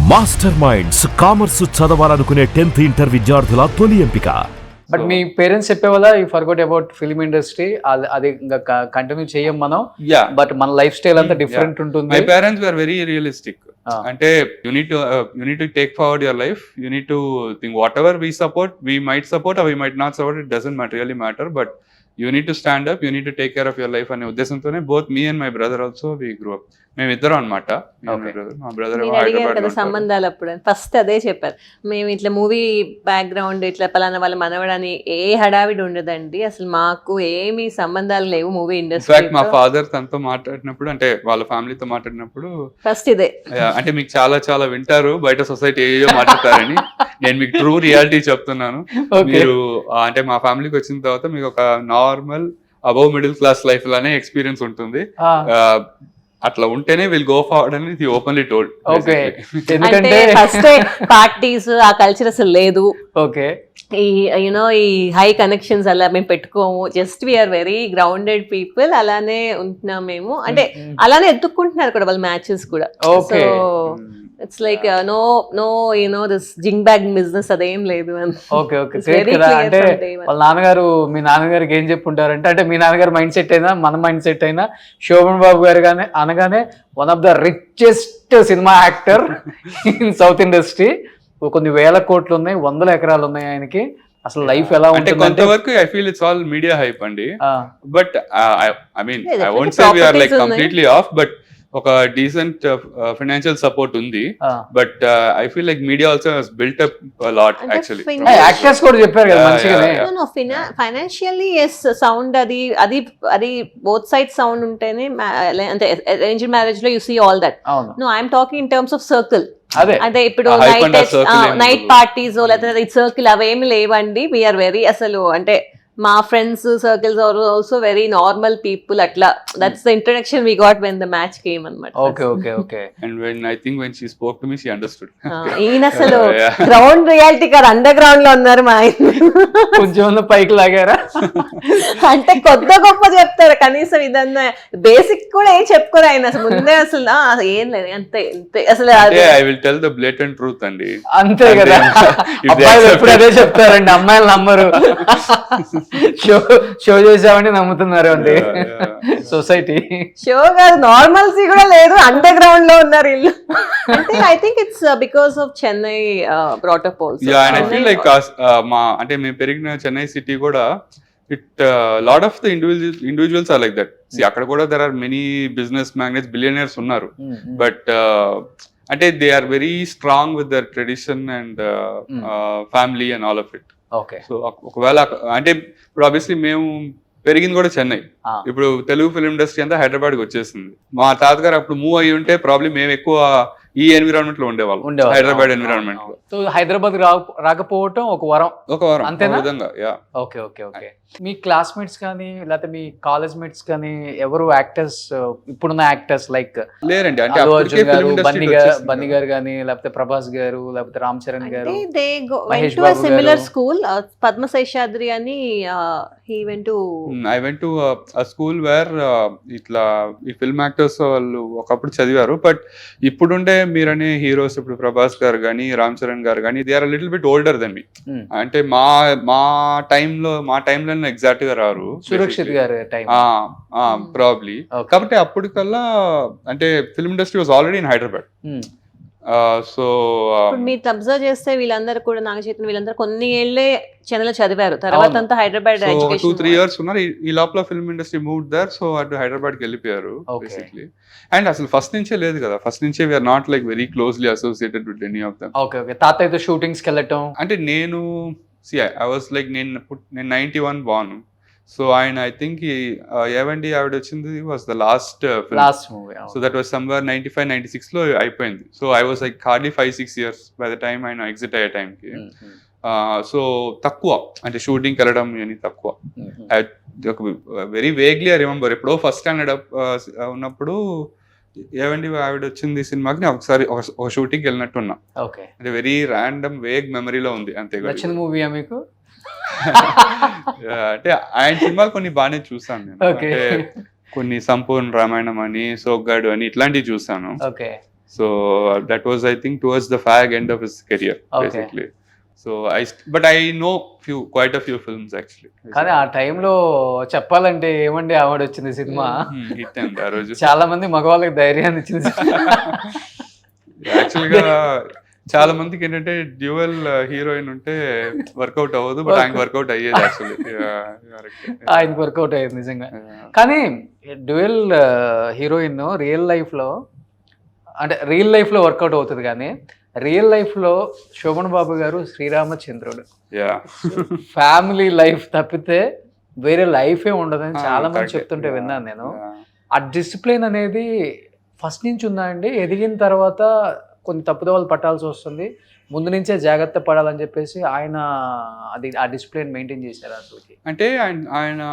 Master minds commerce చదవాలనుకునే 10th inter విద్యార్థుల తొలి ఎంపిక. బట్ మీ పేరెంట్స్ చెప్పేవాళ్ళ you forgot about film industry, అది ఇంకా కంటిన్యూ చేయం మనం, బట్ మన లైఫ్ స్టైల్ అంతా డిఫరెంట్ ఉంటుంది. My parents were very realistic. అంటే you need to take forward your life, you need to think whatever we support, we might support or we might not support, it doesn't really matter, but you need to stand up, you need to take care of your life అనే ఉద్దేశంతోనే both me and my brother also we grew up. మేము ఇద్దరం అనమాట. మా brother సంబంధాలు అప్పుడు first అదే చెప్పారు, మేము ఇట్లా మూవీ బ్యాక్గ్రౌండ్ ఇట్లా పలానా వాళ్ళ మనవడని ఏ హడావిడి ఉండదండి, అసలు మాకు ఏమి సంబంధాలు లేవు మూవీ ఇండస్ట్రీ. మా ఫాదర్ తనతో మాట్లాడినప్పుడు, అంటే వాళ్ళ ఫ్యామిలీతో మాట్లాడినప్పుడు ఫస్ట్ ఇదే, అంటే మీకు చాలా చాలా వింటారు బయట సొసైటీ ఏయో మాట్లాడతారని, నేను మీకు ట్రూ రియాలిటీ చెప్తున్నాను. మీరు అంటే మా ఫ్యామిలీకి వచ్చిన తర్వాత మీకు ఒక normal above middle class life లానే ఎక్స్పీరియన్స్ ఉంటుంది. అట్లా ఉంటేనే విల్ గో ఫార్వర్డ్ అని ఇది ఓపెన్లీ టోల్డ్. ఎందుకంటే ఫస్ట్ పార్టీస్ ఆ కల్చర్ అసలు లేదు. ఓకే, ఈ యునో ఈ హై కనెక్షన్స్ అలా మేము పెట్టుకోము, just we are very grounded people, అలానే ఉంటున్నాం మేము. అంటే అలానే ఎత్తుక్కుంటున్నారు కూడా వాళ్ళు మ్యాచెస్ కూడా. So it's like no you know this జింగ్ బ్యాగ్ బిజినెస్ అదేం లేదు. ఓకే ఓకే, అంటే వాళ్ళ నాన్నగారు మీ నాన్నగారికి ఏం చెప్పుంటారంటే, అంటే మీ నాన్నగారు మైండ్ సెట్ అయినా మన మైండ్ సెట్ అయినా శోభన్ బాబు గారు కానీ అనగానే one of the richest cinema actor in south industry, కొన్ని వేల కోట్లు ఉన్నాయి, 100 ఎకరాలు ఉన్నాయి ఆయనకి. అసలు లైఫ్ ఎలా ఉంటుంది కొంతవరకు I feel it's all media hype అండి. But I mean I won't say we are like completely off, but ఒక డీసెంట్ ఫైనాన్షియల్ సపోర్ట్ ఉంది. But I feel like media also has built up a lot actually. Actors కూడా చెప్పారు కదా మంచిగానే. Financially yes, sound అది అది అది both side sound ఉంటేనే, అంటే అరేంజ్డ్ మ్యారేజ్ లో you see all that. No I'm talking in terms of circle. అదే ఇప్పుడు నైట్ పార్టీస్ లేకపోతే సర్కిల్ అవేమి లేవండి. వీఆర్ వెరీ అసలు అంటే మా friends circles are also very normal people. అట్లా that's the introduction we got when the match came అన్నమాట. Okay okay okay. And when I think when she spoke to me she understood. ఈయన అసలు ground reality కాదు, underground లో ఉన్నారు మా ఆయన. కొంచెం పైకి లాగారా అంటే కొత్త గొప్ప చెప్తారు, కనీసం ఇదన్నా బేసిక్ కూడా ఏం చెప్పుకోరు ఆయన అసలు. ముందే అసలు ఏం లేదు, అంతే అసలు. I will tell the blatant truth అండి. అంతే కదా, అబ్బాయిలు ఎప్పుడు అదే చెప్తారండి, అమ్మాయిలు నమ్మరు. షో చేసామని నమ్ముతున్నారు అండి సొసైటీ. షో కాదు, నార్మల్సీ కూడా లేదు, అండర్ గ్రౌండ్ లో ఉన్నారు ఇల్లు. అంటే I think it's because of Chennai brought up also. Yeah, and I feel like మా అంటే మేము పెరిగిన చెన్నై సిటీ కూడా it lot of the individuals are like that. అక్కడ కూడా there are many business magnates, billionaires ఉన్నారు. బట్ అంటే they are very strong with their tradition and family and all of it. Okay, so ఒకవేళ అంటే ఇప్పుడు obviously మేము పెరిగింది కూడా చెన్నై. ఇప్పుడు తెలుగు ఫిల్మ్ ఇండస్ట్రీ అంతా హైదరాబాద్కి వచ్చేసింది. మా తాతగారు అప్పుడు మూవ్ అయ్యి ఉంటే ప్రాబ్లమ్ మేము ఎక్కువ ఈ ఎన్విరాన్మెంట్ లో ఉండేవాళ్ళం, హైదరాబాద్ ఎన్విరాన్మెంట్ లో. సో హైదరాబాద్ రాకపోవటం ఒక వరం అంతేనా? విధంగా. Okay okay okay. మీ క్లాస్మేట్స్ కానీ లేకపోతే మీ కాలేజ్ మేట్స్ కానీ ఎవరు యాక్టర్స్, ఇప్పుడున్న యాక్టర్స్ లైక్ లేరండి? అంటే బన్నీ గారు కానీ లేకపోతే ప్రభాస్ గారు లేకపోతే రామ్ చరణ్ గారు. సిమిలర్ స్కూల్ పద్మ శేషాద్రి అని. I went to a school where ఇట్లా ఈ ఫిల్మ్ యాక్టర్స్ వాళ్ళు ఒకప్పుడు చదివారు. బట్ ఇప్పుడుండే మీరనే హీరోస్, ఇప్పుడు ప్రభాస్ గారు కానీ రామ్ చరణ్ గారు కానీ, they are little bit older than me. అంటే మా టైంలో ఎగ్జాక్ట్ గా రారు. సురక్షిత్ గారు ప్రాబ్లీ. కాబట్టి అప్పటికల్లా అంటే film industry was already in Hyderabad. So మీరు అబ్జర్వ్ చేస్తే వీళ్ళందరూ కూడా, నాగ చైతన్య వీళ్ళందరూ కొన్ని ఏళ్లే చెన్నైలో చదివారు, తర్వాత అంతా హైదరాబాద్ 2-3 years ఉన్నారు. ఈ లోపల film industry moved there, so అటు హైదరాబాద్ కి వెళ్ళిపోయారు బేసిక్లీ. అండ్ అసలు ఫస్ట్ నుంచే లేదు కదా, ఫస్ట్ నుంచే we are not like very closely associated with any of them. Okay okay. తాతయ్యతో షూటింగ్స్ కి వెళ్ళటం అంటే నేను ఐ వాస్ లైక్ నేను 91 బాను. సో ఆయన ఐ థింక్ ఏవండి ఆవిడ వచ్చింది was the last movie. So that was somewhere 95-96 లో అయిపోయింది. So I was like hardly 5-6 years by the time ఆయన ఎగ్జిట్ అయ్యే టైంకి. సో తక్కువ అంటే షూటింగ్కి వెళ్ళడం అని తక్కువ. వెరీ వేగ్లీ ఐ రిమెంబర్ ఎప్పుడో ఫస్ట్ స్టాండర్డ్ ఉన్నప్పుడు ఏవండి ఆవిడ వచ్చింది సినిమాకి నేను ఒకసారి ఒక షూటింగ్కి వెళ్ళినట్టున్నా. అంటే వెరీ ర్యాండమ్ వేగ్ మెమరీలో ఉంది అంతే. మూవీ మీకు? అంటే ఆయన సినిమాలు కొన్ని బాగానే చూసాను నేను. అంటే కొన్ని సంపూర్ణ రామాయణం అని, సోగ్గాడు అని ఇట్లాంటివి చూసాను. So that was, I think, towards the fag end of his career, Okay. basically. So but I know quite a few films actually. కానీ ఆ టైంలో చెప్పాలంటే ఏమండి ఆవిడ వచ్చింది సినిమా హిట్ అండి ఆ రోజు. చాలా మంది మగవాళ్ళకి ధైర్యాన్ని ఇచ్చింది యాక్చువల్ గా చాలా మందికి ఏంటంటే డ్యూయల్ హీరోయిన్ ఉంటే వర్కౌట్ అవ్వదు, బట్ ఆయనకి వర్కౌట్ అయ్యేది యాక్చువల్లీ. ఆయనకి వర్కౌట్ అయ్యేది నిజంగా. కానీ డ్యూయల్ హీరోయిన్ రియల్ లైఫ్ లో అంటే రియల్ లైఫ్ లో వర్కౌట్ అవుతుంది, కానీ రియల్ లైఫ్ లో శోభన్ బాబు గారు శ్రీరామచంద్రుడు. ఫ్యామిలీ లైఫ్ తప్పితే వేరే లైఫే ఉండదని చాలా మంది చెప్తుంటే విన్నాను నేను. ఆ డిసిప్లిన్ అనేది ఫస్ట్ నుంచి ఉందా అండి? ఎదిగిన తర్వాత కొన్ని తప్పుదోవలు పట్టాల్సి వస్తుంది, ముందు నుంచే జాగ్రత్త పడాలని చెప్పేసి ఆయన అది ఆ డిసిప్లిన్ మెయింటైన్ చేశారు అసలుకి. అంటే ఆయన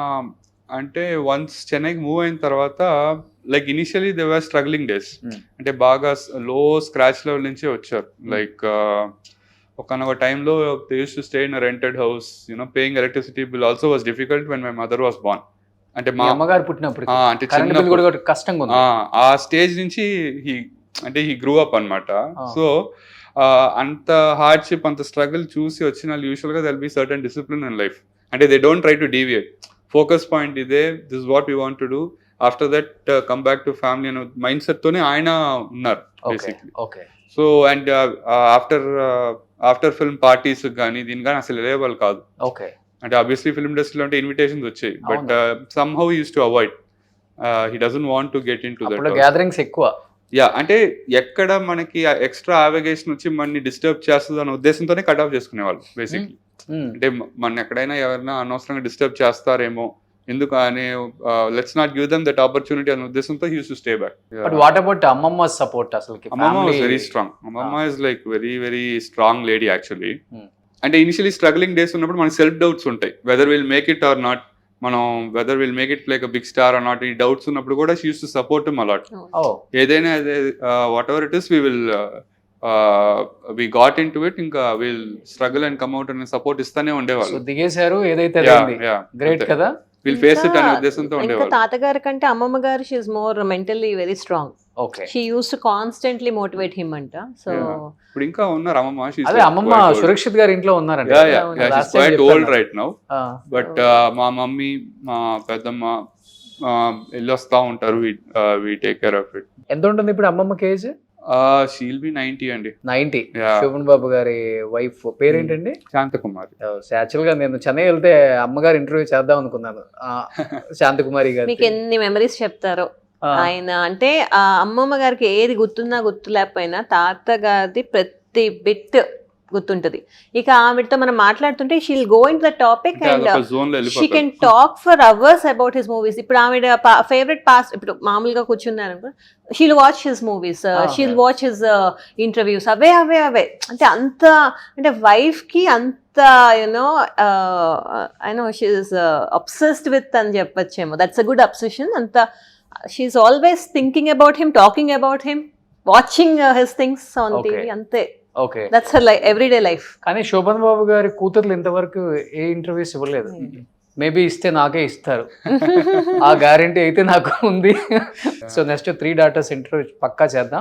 అంటే వన్స్ చెన్నైకి మూవ్ అయిన తర్వాత like initially they were struggling days. అంటే బాగా లో స్క్రాచ్ లెవెల్ నుంచి వచ్చారు. లైక్ ఒకనొక టైంలో they use to stay in rented house, you know paying electricity bill also was difficult when my mother was born. అంటే మా అమ్మగారు పుట్టినప్పుడు అంటే కష్టంగా ఆ స్టేజ్ నుంచి హీ గ్రూ అప్ అన్నమాట. సో అంత హార్డ్షిప్, అంత స్ట్రగుల్ చూసి వచ్చిన వాళ్ళు యూజువల్ గా there be certain discipline in life. అంటే they don't try to deviate. Focus point ఇదే, this is what we want to do, after that come back to family అనే మైండ్ సెట్ తోనే ఆయన ఉన్నారు basically. So and after film parties కానీ దీని కానీ అసలు వెళ్ళేవాళ్ళు కాదు. అంటే ఆబ్వియస్లీ ఫిల్మ్ ఇండస్ట్రీలో అంటే ఇన్విటేషన్స్ వచ్చాయి, but somehow use to avoid. He doesn't want to get in to that gatherings ఎక్కువ. అంటే ఎక్కడ మనకి ఎక్స్ట్రా ఆవేగేషన్ వచ్చి మనని డిస్టర్బ్ చేస్తుంది అనే ఉద్దేశంతోనే కట్ ఆఫ్ చేసుకునేవాళ్ళు బేసిక్లీ. అంటే మన ఎక్కడైనా ఎవరైనా అనవసరంగా డిస్టర్బ్ చేస్తారేమో ఎందుకు అని let's not give them that opportunity అనే ఉద్దేశంతో he use to stay back. But what about అమ్మమ్మ సపోర్ట్? అసలు అమ్మమ్మ వాస్ వెరీ స్ట్రాంగ్. అమ్మమ్మ is like very very strong lady actually. అంటే ఇనిషియలీ స్ట్రగ్లింగ్ డేస్ ఉన్నప్పుడు మనకి సెల్ఫ్ డౌట్స్ ఉంటాయి, whether will make it or not, మనం whether will make it like a big star or not, ఈ doubts ఉన్నప్పుడు కూడా she use to support him a lot. ఏదైనా what ever it is we got into it, ఇంకా we'll struggle and come out అనే support ఇస్తానే ఉండేవాళ్ళు. దిగేశారు ఏదైతే great కదా, we'll face it అనే ఉద్దేశంతో ఉండేవాళ్ళు. ఇంకా తాతగారి కంటే అమ్మమ్మ గారు she is more mentally very strong. She use to constantly motivate him అంట. సో ఇప్పుడు ఇంకా ఉన్నారు అమ్మమ్మ. అదే అమ్మమ్మ సురక్షిత్ గారి ఇంట్లో ఉన్నారంట. she's quite old right now, but మా మమ్మీ మా పెద్దమ్మ వెళ్ళొస్తా ఉంటారు. we take care of it. ఎంత ఉంటుంది ఇప్పుడు అమ్మమ్మకి ఏజ్? she'll be 90 అండి. 90. శోభన్ బాబు గారి వైఫ్ పేరేంటండి? శాంతకుమారి. యాక్చువల్ గా నేను చెన్నై వెళ్తే అమ్మగారు ఇంటర్వ్యూ చేద్దాం అనుకున్నాను. శాంతకుమారి గారు మీకు ఎన్ని మెమరీస్ చెప్తారో ఆయన. అంటే అమ్మమ్మ గారికి ఏది గుర్తున్నా గుర్తు లేకపోయినా తాతగారిది ప్రతి బిట్ గుర్తుంటది. ఇక ఆమెతో మనం మాట్లాడుతుంటే she'll go in the topic and she can talk for hours about his movies. ఇప్పుడు ఆమె ఫేవరెట్ పాస్ట్, ఇప్పుడు మామూలుగా కూర్చున్నారు, she'll watch his movies, she'll watch his interviews, అవే అంటే అంత, అంటే వైఫ్ కి అంత you know I know she is obsessed with అని చెప్పొచ్చేమో. That's a good obsession. అంత she is always thinking about him, talking about him, watching his things on TV, అంతే. That's her everyday life. కానీ శోభన్ బాబు గారి కూతుర్లు ఇంతవరకు ఏ ఇంటర్వ్యూస్ ఇవ్వలేదు. మేబీ ఇస్తే నాకే ఇస్తారు, ఆ గ్యారంటీ అయితే నాకు ఉంది. సో నెక్స్ట్ 3 Daughters ఇంటర్వ్యూ పక్కా చేద్దాం.